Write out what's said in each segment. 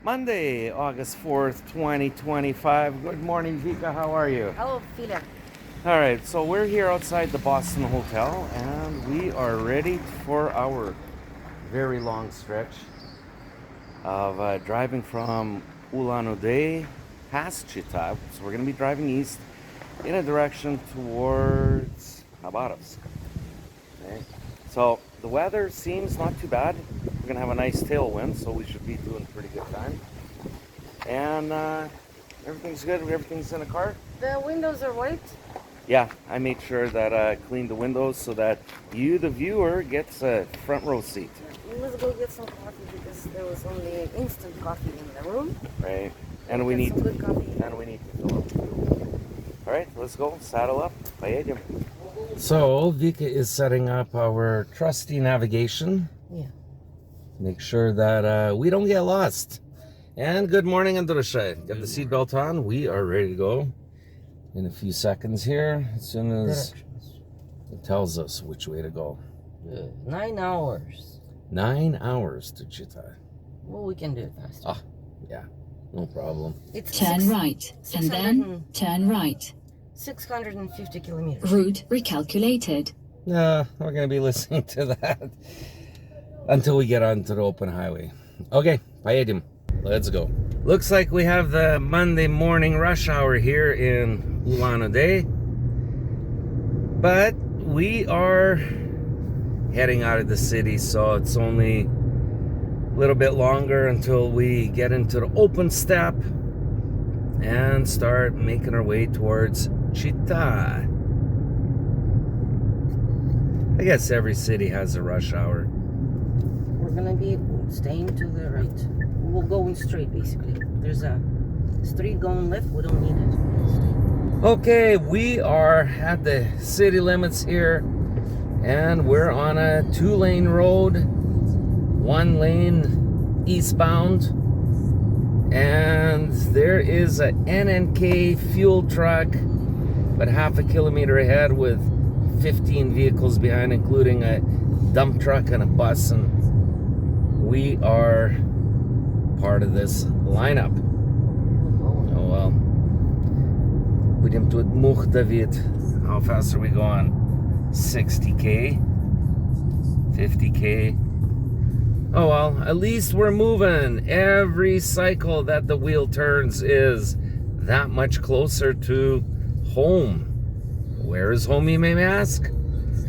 Monday, August 4th, 2025. Good morning, Vika. How are you? Hello, Philip. All right, so we're here outside the Boston Hotel and we are ready for our very long stretch of driving from Ulan-Ude past Chita. So we're going to be driving east in a direction towards Habarovsk. Okay. So the weather seems not too bad. We're going to have a nice tailwind, so we should be doing a pretty good time. And everything's good. Everything's in the car. The windows are white. Yeah, I made sure that I cleaned the windows so that you, the viewer, gets a front row seat. Let's go get some coffee because there was only instant coffee in the room. Right, and we need some good coffee. and we need to fill up too. All right, let's go. Saddle up. Поедем. So Vika is setting up our trusty navigation. Yeah. Make sure that we don't get lost. And good morning, Andrusha. Get the seatbelt on. We are ready to go in a few seconds here. As soon as it tells us which way to go. 9 hours. 9 hours to Chita. Well, we can do it faster. Ah, yeah, no problem. It's Turn right, and then turn right. 650 kilometers. Route recalculated. No, we're going to be listening to that until we get onto the open highway. Okay, поедем. Let's go. Looks like we have the Monday morning rush hour here in Ulan-Ude. But we are heading out of the city, so it's only a little bit longer until we get into the open steppe and start making our way towards Chita. I guess every city has a rush hour. We're gonna be staying to the right. We'll go in straight, basically. There's a street going left. We don't need it. Okay, we are at the city limits here, and we're on a 2-lane road, 1 lane eastbound, and there is a NNK fuel truck, but half a kilometer ahead with 15 vehicles behind, including a dump truck and a bus, and we are part of this lineup. Oh well. Будем тут мух David. How fast are we going? 60k? 50k? Oh well, at least we're moving. Every cycle that the wheel turns is that much closer to home. Where is home, you may ask?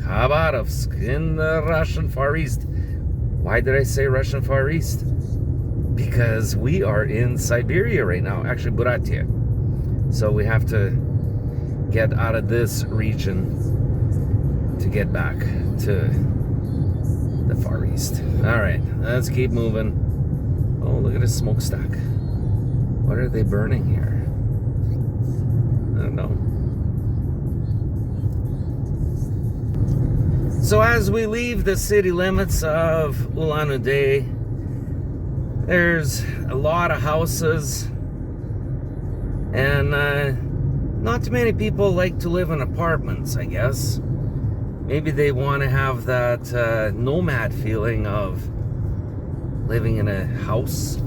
Khabarovsk, in the Russian Far East. Why did I say Russian Far East? Because we are in Siberia right now, actually Buryatia. So we have to get out of this region to get back to the Far East. All right, let's keep moving. Oh, look at a smokestack. What are they burning here? I don't know. So as we leave the city limits of Ulan-Ude, there's a lot of houses, and not too many people like to live in apartments, I guess. Maybe they want to have that nomad feeling of living in a house.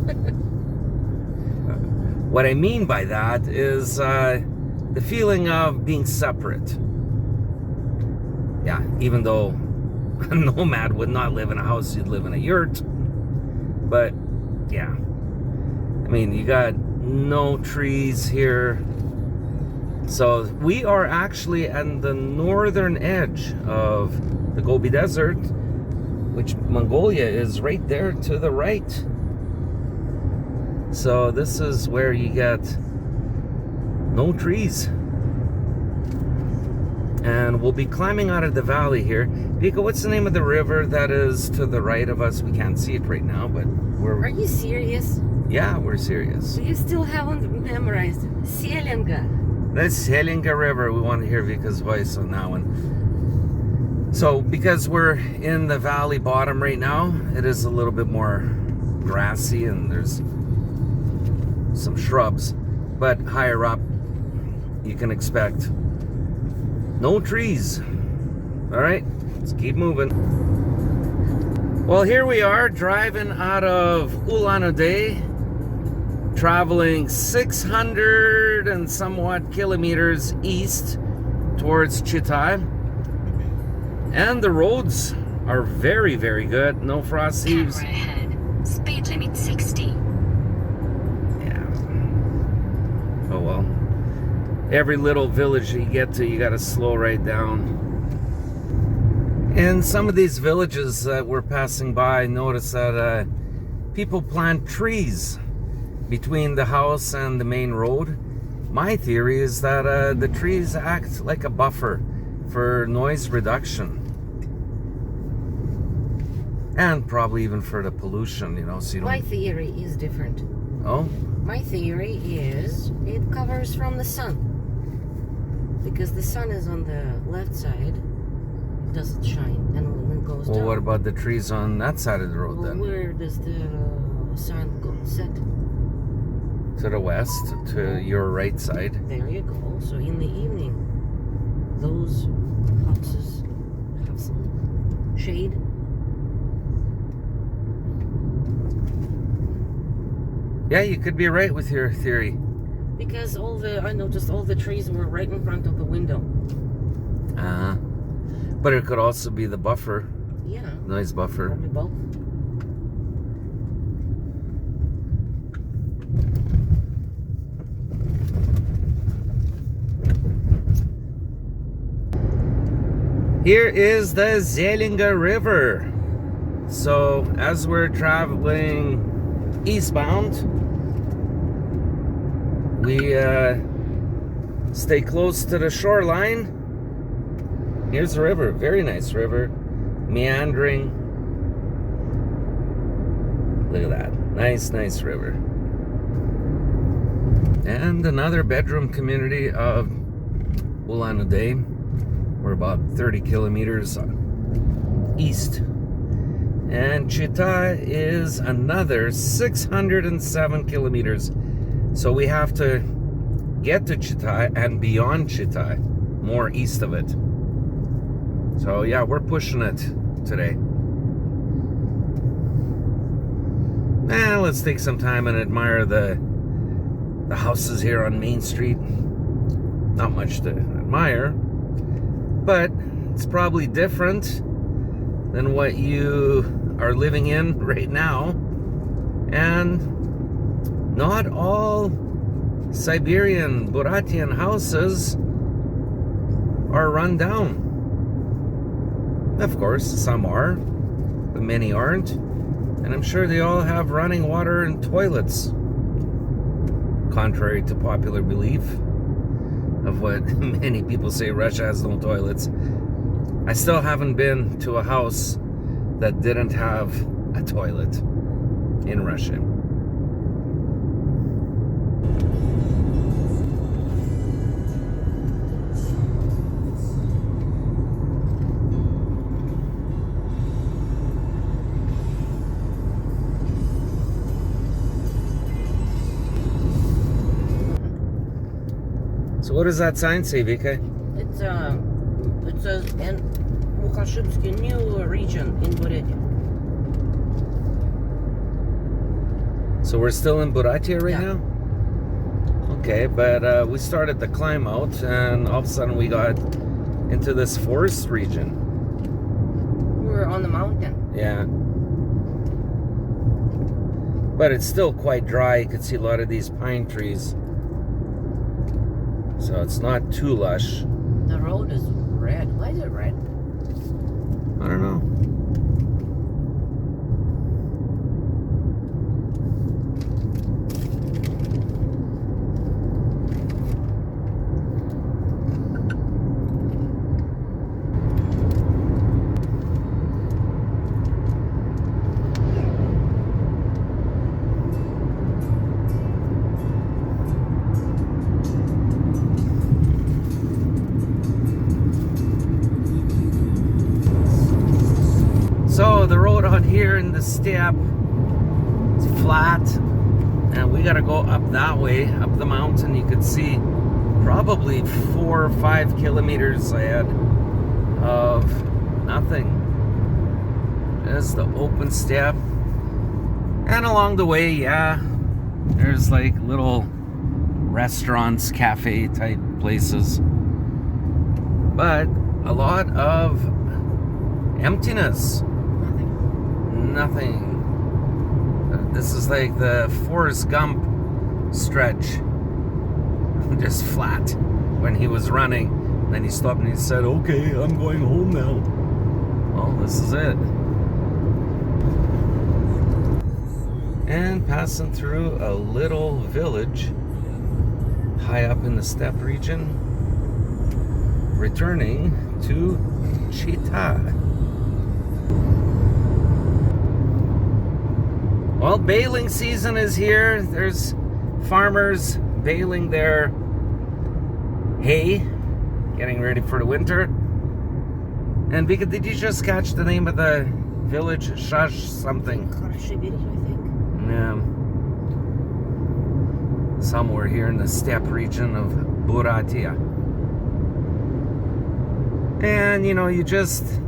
What I mean by that is the feeling of being separate. Yeah, even though a nomad would not live in a house, you'd live in a yurt. But yeah, I mean, you got no trees here. So we are actually at the northern edge of the Gobi Desert, which Mongolia is right there to the right. So this is where you get no trees. And we'll be climbing out of the valley here. Vika, what's the name of the river that is to the right of us? We can't see it right now, but we're... Are you serious? Yeah, we're serious. You still haven't memorized it. Selenga. The Selenga River. We want to hear Vika's voice on that one. So, because we're in the valley bottom right now, it is a little bit more grassy and there's some shrubs. But higher up, you can expect no trees. All right, let's keep moving. Well, here we are driving out of Ulan-Ude traveling 600 and somewhat kilometers east towards Chita. And the roads are very, very good. No frost heaves. Camera ahead. Speed limit 60. Yeah. Oh well. Every little village you get to, you gotta slow right down. In some of these villages that we're passing by, I noticed that people plant trees between the house and the main road. My theory is that the trees act like a buffer for noise reduction. And probably even for the pollution, you know, so you don't... My theory is different. Oh? My theory is it covers from the sun. Because the sun is on the left side, it doesn't shine, and when it goes Well, down... what about the trees on that side of the road, well, then? where does the sun go set? To the west, to your right side. There you go. So in the evening, those houses have some shade. Yeah, you could be right with your theory. Because I noticed all the trees were right in front of the window. But it could also be the buffer, Yeah. noise buffer. Probably both. Here is the Zelinga River. So as we're traveling eastbound, we stay close to the shoreline. Here's the river, very nice river, meandering. Look at that, nice river. And another bedroom community of Ulan-Ude. We're about 30 kilometers east. And Chita is another 607 kilometers. So we have to get to Chita and beyond Chita, more east of it. So yeah, we're pushing it today. Now let's take some time and admire the houses here on Main Street. Not much to admire, but it's probably different than what you are living in right now. And not all Siberian Buryatian houses are run down. Of course, some are, but many aren't. And I'm sure they all have running water and toilets, contrary to popular belief of what many people say Russia has no toilets. I still haven't been to a house that didn't have a toilet in Russia. So what does that sign say, Vika? It says Mukhashibsky new region in Buryatia. So we're still in Buryatia right Yeah. now? Okay, but we started the climb out and all of a sudden we got into this forest region. We're on the mountain. Yeah. But it's still quite dry. You can see a lot of these pine trees. So it's not too lush. The road is red. Why is it red? I don't know. So the road out here in the steppe is flat, and we gotta go up that way, up the mountain. You could see probably 4 or 5 kilometers ahead of nothing. There's the open steppe, and along the way, yeah, There's like little restaurants, cafe type places, but a lot of emptiness. Nothing. This is like the Forrest Gump stretch. Just flat when he was running. Then he stopped and he said, "Okay, I'm going home now." Well, this is it. And passing through a little village high up in the steppe region, returning to Chita. Well, baling season is here. There's farmers baling their hay, getting ready for the winter. And Vika, did you just catch the name of the village? Shash something. Yeah. Somewhere here in the steppe region of Buryatia. And you know, you just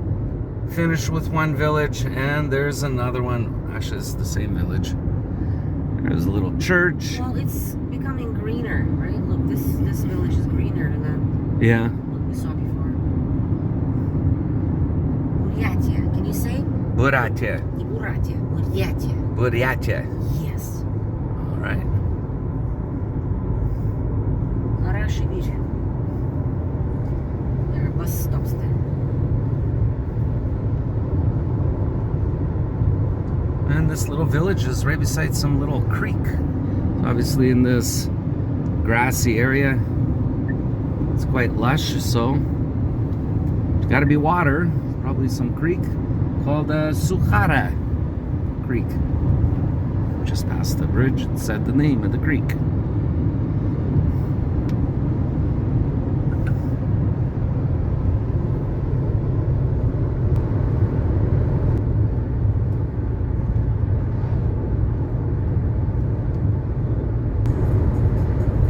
finish with one village and there's another one. Actually, it's the same village. There's a little church. Well, it's becoming greener, right? Look, this village is greener than what we saw before. Buryatia. Can you say? Buryatia. Buryatia. Buryatia. Buryatia. Yes. All right. Harashibir. There are bus stops there. And this little village is right beside some little creek. Obviously in this grassy area, it's quite lush, so there's got to be water. Probably some creek called Sukhara Creek. Just past the bridge, it said the name of the creek.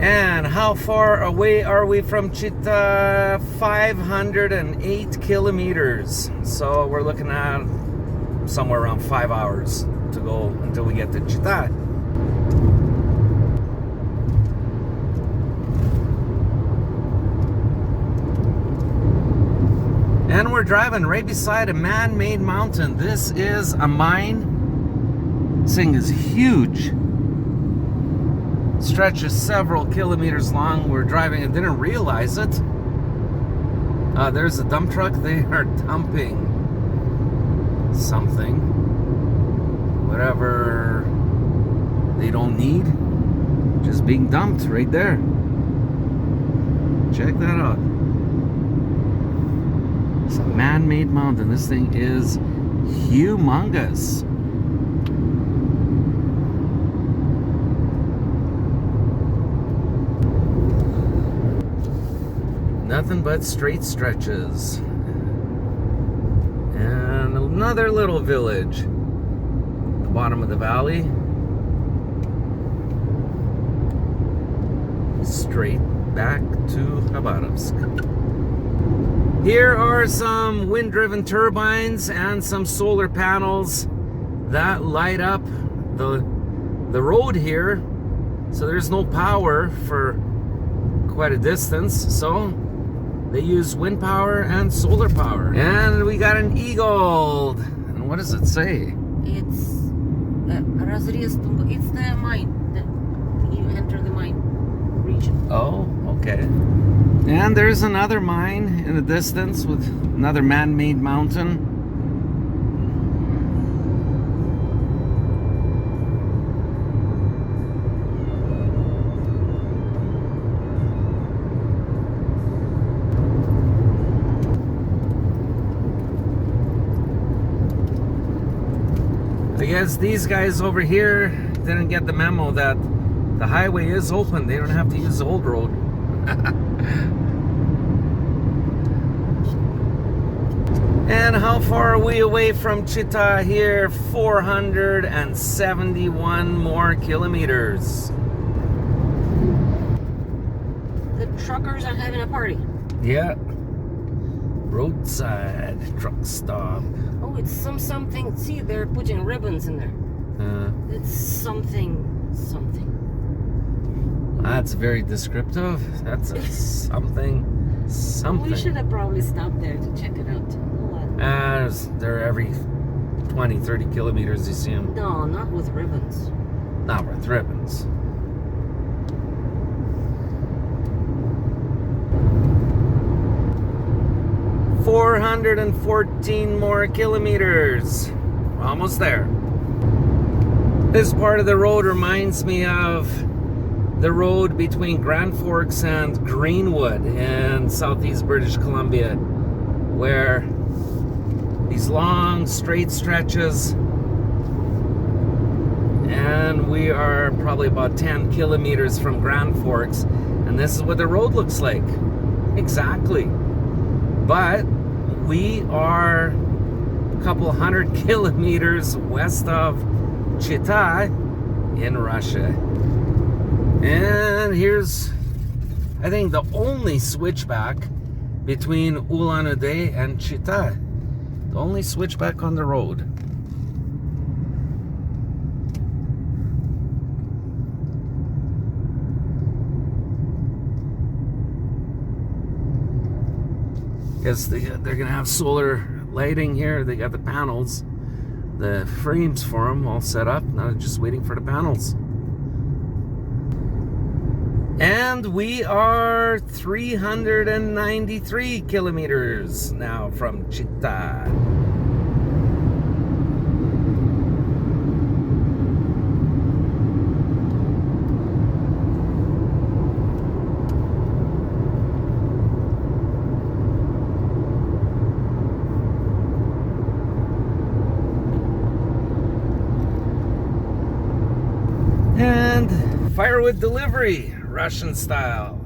And how far away are we from Chita? 508 kilometers. So we're looking at somewhere around 5 hours to go until we get to Chita. And we're driving right beside a man-made mountain. This is a mine. This thing is huge. Stretches several kilometers long. We're driving and didn't realize it. There's a dump truck. They are dumping something, whatever they don't need, just being dumped right there. Check that out. It's a man-made mountain. This thing is humongous. Nothing but straight stretches. And another little village at the bottom of the valley. Straight back to Khabarovsk. Here are some wind-driven turbines and some solar panels that light up the road here. So there's no power for quite a distance. So they use wind power and solar power. And we got an eagle. And what does it say? It's it's the mine. You enter the mine region. Oh, okay. And there's another mine in the distance with another man-made mountain. I guess these guys over here didn't get the memo that the highway is open. They don't have to use the old road. And how far are we away from Chita here? 471 more kilometers. The truckers are having a party. Yeah. Roadside truck stop. Oh, it's something. See, they're putting ribbons in there. It's something. That's very descriptive. That's a something. We should have probably stopped there to check it out. What? They're every 20, 30 kilometers you see them. No, not with ribbons. Not with ribbons. "414 more kilometers. We're almost there." This part of the road reminds me of the road between Grand Forks and Greenwood in southeast British Columbia, where these long straight stretches, and we are probably about 10 kilometers from Grand Forks, and this is what the road looks like. Exactly. But we are a couple hundred kilometers west of Chita in Russia. And here's, I think, the only switchback between Ulan-Ude and Chita. The only switchback on the road. Guess they're gonna have solar lighting here. They got the panels, the frames for them all set up. Now they're just waiting for the panels. And we are 393 kilometers now from Chita. And firewood delivery, Russian style.